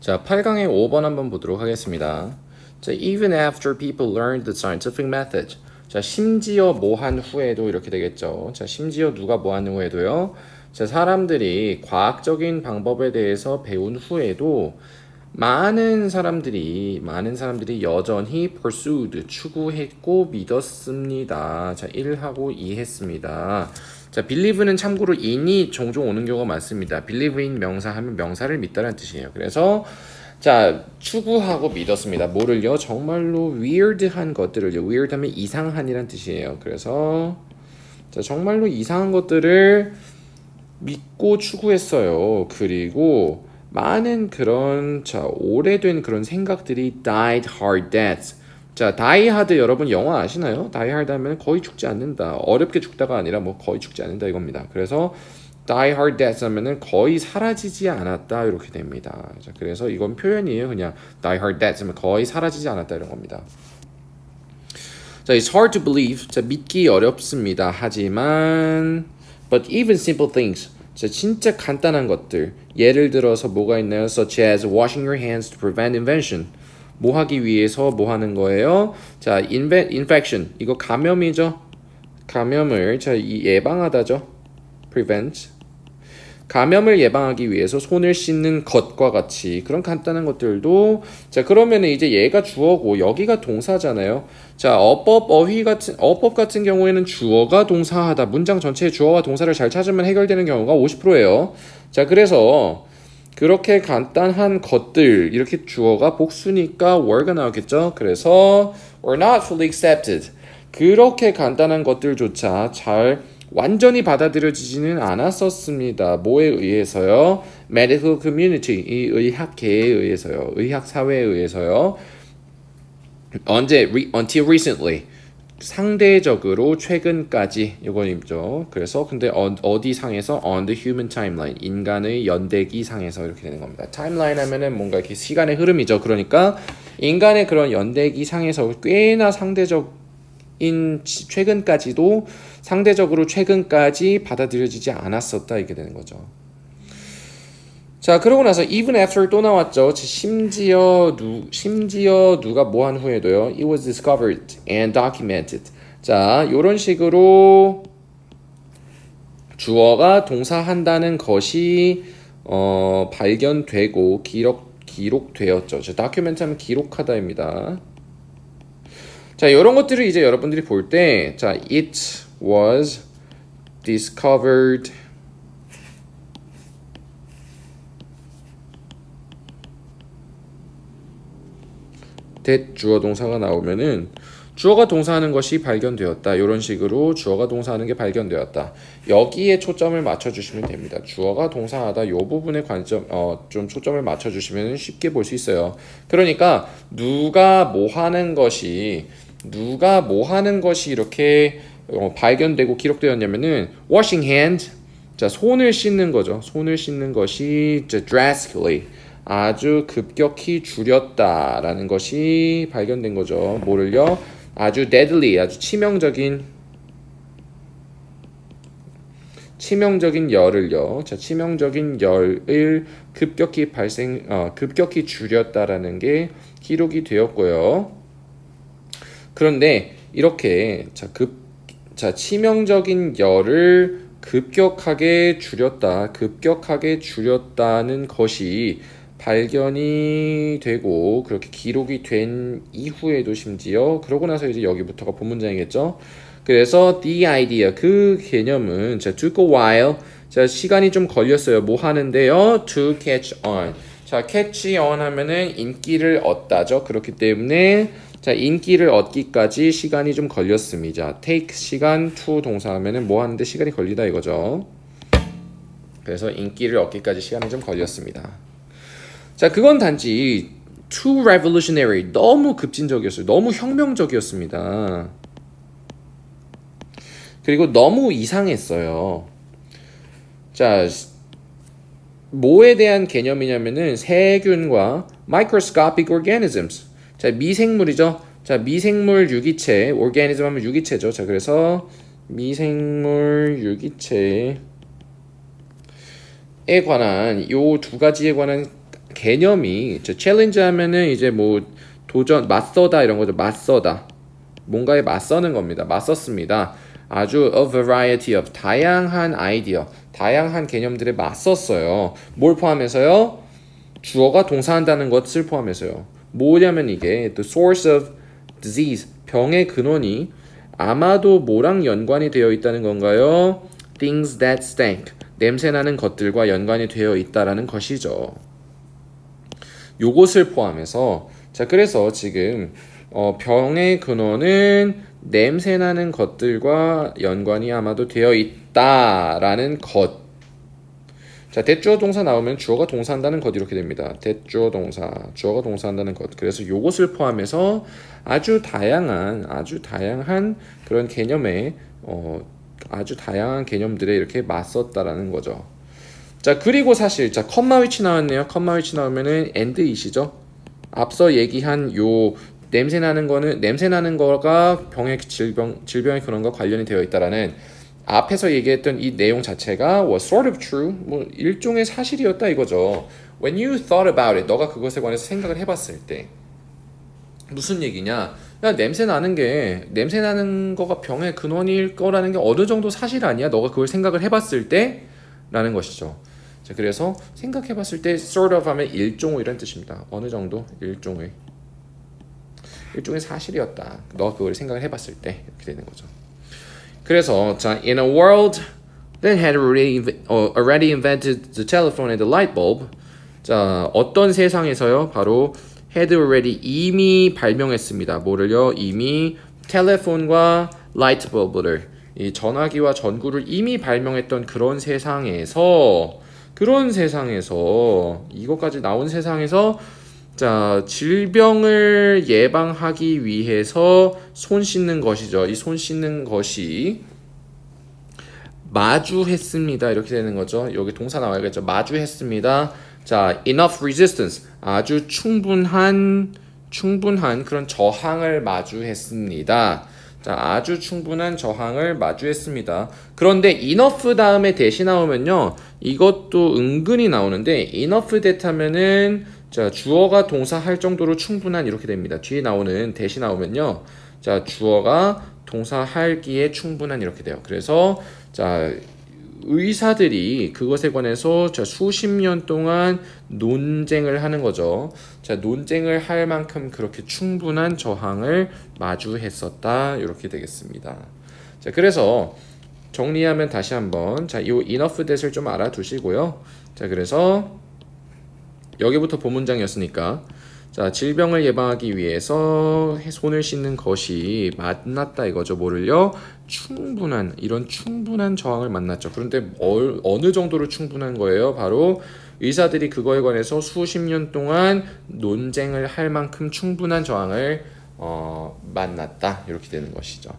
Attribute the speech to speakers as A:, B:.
A: 자, 8강의 5번 한번 보도록 하겠습니다. 자, even after people learned the scientific method. 자, 심지어 뭐 한 후에도 이렇게 되겠죠. 자, 심지어 누가 뭐 한 후에도요. 자, 사람들이 과학적인 방법에 대해서 배운 후에도 많은 사람들이 여전히 pursued, 추구했고 믿었습니다. 자, 1하고 2 했습니다. 자, believe는 참고로 in이 종종 오는 경우가 많습니다. believe in 명사 하면 명사를 믿다라는 뜻이에요. 그래서 자, 추구하고 믿었습니다. 뭐를요? 정말로 weird한 것들을요. weird 하면 이상한이란 뜻이에요. 그래서 자, 정말로 이상한 것들을 믿고 추구했어요. 그리고 많은 그런 오래된 그런 생각들이 died hard deaths. 자, die hard 여러분 영화 아시나요? die hard 하면 거의 죽지 않는다. 어렵게 죽다가 아니라 뭐 거의 죽지 않는다 이겁니다. 그래서 die hard deaths 하면은 거의 사라지지 않았다 이렇게 됩니다. 자, 그래서 이건 표현이에요. 그냥 die hard deaths 하면 거의 사라지지 않았다 이런 겁니다. 자, it's hard to believe. 자, 믿기 어렵습니다. 하지만 but even simple things. 자, 진짜 간단한 것들. 예를 들어서 뭐가 있나요? Such as washing your hands to prevent infection. 뭐 하기 위해서 뭐 하는 거예요? 자, infection. 이거 감염이죠. 감염을 예방하다죠. prevent. 감염을 예방하기 위해서 손을 씻는 것과 같이 그런 간단한 것들도 자, 그러면은 이제 얘가 주어고 여기가 동사잖아요. 자, 어법 같은 경우에는 주어가 동사하다. 문장 전체의 주어와 동사를 잘 찾으면 해결되는 경우가 50%예요. 자, 그래서 그렇게 간단한 것들 이렇게 주어가 복수니까 were가 나오겠죠. 그래서 were not fully accepted. 그렇게 간단한 것들조차 잘 완전히 받아들여지지는 않았었습니다. 뭐에 의해서요? Medical community, 이 의학계에 의해서요. 의학사회에 의해서요. 언제? Until recently. 상대적으로 최근까지 이거죠. 그래서 근데 어디 상에서? On the human timeline. 인간의 연대기 상에서 이렇게 되는 겁니다. 타임라인 하면은 뭔가 이렇게 시간의 흐름이죠. 그러니까 인간의 그런 연대기 상에서 꽤나 최근까지도 상대적으로 최근까지 받아들여지지 않았었다 이게 되는 거죠. 자, 그러고 나서 even after 또 나왔죠. 심지어 누가 뭐 한 후에도요. It was discovered and documented. 자, 요런 식으로 주어가 동사한다는 것이 발견되고 기록되었죠. 자, document 하면 기록하다입니다. 자, 이런 것들을 이제 여러분들이 볼 때, 자, it was discovered that 주어 동사가 나오면은 주어가 동사하는 것이 발견되었다. 이런 식으로 주어가 동사하는 게 발견되었다. 여기에 초점을 맞춰주시면 됩니다. 주어가 동사하다 이 부분에 좀 초점을 맞춰주시면 쉽게 볼 수 있어요. 그러니까 누가 뭐 하는 것이 이렇게 발견되고 기록되었냐면은 washing hand, 자, 손을 씻는 거죠. 손을 씻는 것이 drastically, 아주 급격히 줄였다라는 것이 발견된 거죠. 뭐를요? 아주 deadly, 아주 치명적인 열을요. 자, 치명적인 열을 급격히 줄였다라는 게 기록이 되었고요. 그런데 이렇게 치명적인 열을 급격하게 줄였다는 것이 발견이 되고 그렇게 기록이 된 이후에도 심지어 그러고 나서 이제 여기부터가 본문장이겠죠. 그래서 the idea, 그 개념은 took a while, 자, 시간이 좀 걸렸어요. 뭐 하는데요? to catch on. 자, catch on 하면은 인기를 얻다죠. 그렇기 때문에 자, 인기를 얻기까지 시간이 좀 걸렸습니다. take 시간, to 동사 하면은 뭐 하는데 시간이 걸리다 이거죠. 그래서 인기를 얻기까지 시간이 좀 걸렸습니다. 자, 그건 단지 too revolutionary, 너무 급진적이었어요. 너무 혁명적이었습니다. 그리고 너무 이상했어요. 자, 뭐에 대한 개념이냐면은 세균과 microscopic organisms. 자, 미생물이죠. 자, 미생물 유기체, organism 하면 유기체죠. 자, 그래서 미생물 유기체에 관한 요 두 가지에 관한 개념이 챌린지 하면은 이제 뭐 도전, 맞서다 이런 거죠. 맞서다. 뭔가에 맞서는 겁니다. 맞섰습니다. 아주 a variety of 다양한 아이디어, 다양한 개념들에 맞섰어요. 뭘 포함해서요? 주어가 동사한다는 것을 포함해서요. 뭐냐면 이게 the source of disease, 병의 근원이 아마도 뭐랑 연관이 되어 있다는 건가요? things that stink, 냄새나는 것들과 연관이 되어 있다라는 것이죠. 요것을 포함해서 자 그래서 지금 병의 근원은 냄새나는 것들과 연관이 아마도 되어 있다라는 것. 자 대주어 동사 나오면 주어가 동사한다는 것 이렇게 됩니다. 대주어 동사, 주어가 동사한다는 것. 그래서 요것을 포함해서 아주 다양한 그런 개념에 아주 다양한 개념들에 이렇게 맞섰다라는 거죠. 자 그리고 사실 자 컴마 위치 나왔네요. 컴마 위치 나오면은 and it이죠. 앞서 얘기한 요 냄새나는 거가 병의 질병의 근원과 관련이 되어 있다라는 앞에서 얘기했던 이 내용 자체가 was sort of true, 뭐 일종의 사실이었다 이거죠. When you thought about it, 너가 그것에 관해서 생각을 해봤을 때 무슨 얘기냐? 야 냄새나는 거가 병의 근원일 거라는 게 어느 정도 사실 아니야? 너가 그걸 생각을 해봤을 때라는 것이죠. 자 그래서 생각해봤을 때 sort of 하면 일종의 이런 뜻입니다. 어느 정도 일종의 사실이었다. 너가 그걸 생각을 해봤을 때 이렇게 되는 거죠. 그래서 자 in a world that had already invented the telephone and the light bulb, 자 어떤 세상에서요? 바로 had already 이미 발명했습니다. 뭐를요? 이미 텔레폰과 라이트 bulb를 이 전화기와 전구를 이미 발명했던 그런 세상에서 이것까지 나온 세상에서 자 질병을 예방하기 위해서 손 씻는 것이죠. 이 손 씻는 것이 마주했습니다. 이렇게 되는 거죠. 여기 동사 나와야겠죠. 마주했습니다. 자 enough resistance, 아주 충분한 그런 저항을 마주했습니다. 자 아주 충분한 저항을 마주했습니다. 그런데 enough 다음에 대시 나오면요 이것도 은근히 나오는데 enough that 하면은 자 주어가 동사 할 정도로 충분한 이렇게 됩니다. 뒤에 나오는 대시 나오면요 자 주어가 동사 할기에 충분한 이렇게 돼요. 그래서 자 의사들이 그것에 관해서 자 수십 년 동안 논쟁을 하는 거죠. 자 논쟁을 할 만큼 그렇게 충분한 저항을 마주했었다 이렇게 되겠습니다. 자 그래서 정리하면 다시 한번 자 이 enough that을 좀 알아두시고요. 자 그래서 여기부터 본 문장이었으니까 자 질병을 예방하기 위해서 손을 씻는 것이 만났다 이거죠. 뭐를요? 이런 충분한 저항을 만났죠. 그런데 어느 정도로 충분한 거예요? 바로 의사들이 그거에 관해서 수십 년 동안 논쟁을 할 만큼 충분한 저항을 만났다 이렇게 되는 것이죠.